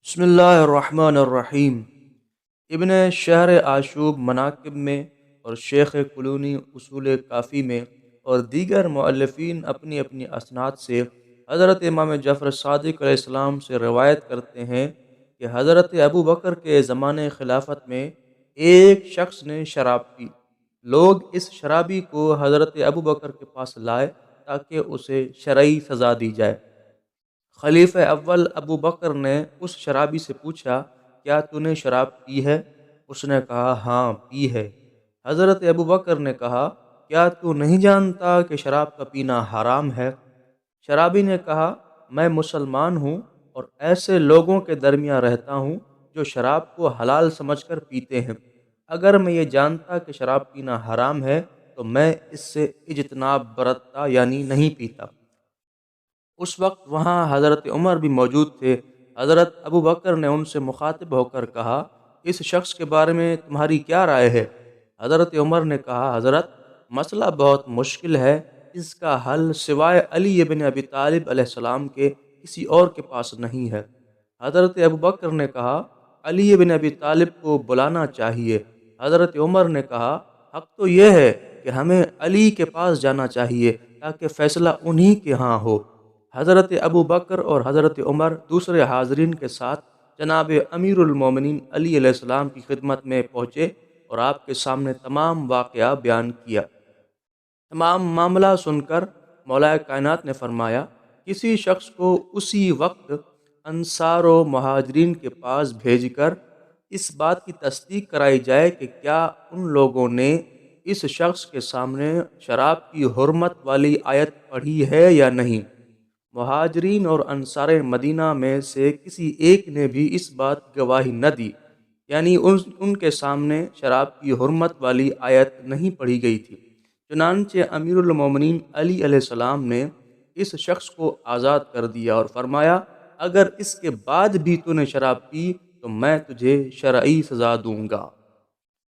بسم اللہ الرحمن الرحیم۔ ابن شہر آشوب مناقب میں اور شیخ کلونی اصول کافی میں اور دیگر مؤلفین اپنی اپنی اسناد سے حضرت امام جعفر صادق علیہ السلام سے روایت کرتے ہیں کہ حضرت ابو بکر کے زمانے خلافت میں ایک شخص نے شراب پی۔ لوگ اس شرابی کو حضرت ابو بکر کے پاس لائے تاکہ اسے شرعی سزا دی جائے۔ خلیفہ اول ابو بکر نے اس شرابی سے پوچھا، کیا تو نے شراب پی ہے؟ اس نے کہا، ہاں پی ہے۔ حضرت ابو بکر نے کہا، کیا تو نہیں جانتا کہ شراب کا پینا حرام ہے؟ شرابی نے کہا، میں مسلمان ہوں اور ایسے لوگوں کے درمیان رہتا ہوں جو شراب کو حلال سمجھ کر پیتے ہیں۔ اگر میں یہ جانتا کہ شراب پینا حرام ہے تو میں اس سے اجتناب برتتا یعنی نہیں پیتا۔ اس وقت وہاں حضرت عمر بھی موجود تھے۔ حضرت ابو بکر نے ان سے مخاطب ہو کر کہا، اس شخص کے بارے میں تمہاری کیا رائے ہے؟ حضرت عمر نے کہا، حضرت مسئلہ بہت مشکل ہے، اس کا حل سوائے علی بن ابی طالب علیہ السلام کے کسی اور کے پاس نہیں ہے۔ حضرت ابو بکر نے کہا، علی بن ابی طالب کو بلانا چاہیے۔ حضرت عمر نے کہا، حق تو یہ ہے کہ ہمیں علی کے پاس جانا چاہیے تاکہ فیصلہ انہی کے ہاں ہو۔ حضرت ابو بکر اور حضرت عمر دوسرے حاضرین کے ساتھ جناب امیر المومنین علی علیہ السلام کی خدمت میں پہنچے اور آپ کے سامنے تمام واقعہ بیان کیا۔ تمام معاملہ سن کر مولا کائنات نے فرمایا، کسی شخص کو اسی وقت انصار و مہاجرین کے پاس بھیج کر اس بات کی تصدیق کرائی جائے کہ کیا ان لوگوں نے اس شخص کے سامنے شراب کی حرمت والی آیت پڑھی ہے یا نہیں۔ مہاجرین اور انصار مدینہ میں سے کسی ایک نے بھی اس بات کی گواہی نہ دی، یعنی ان کے سامنے شراب کی حرمت والی آیت نہیں پڑھی گئی تھی۔ چنانچہ امیر المومنین علی علیہ السلام نے اس شخص کو آزاد کر دیا اور فرمایا، اگر اس کے بعد بھی تو نے شراب پی تو میں تجھے شرعی سزا دوں گا۔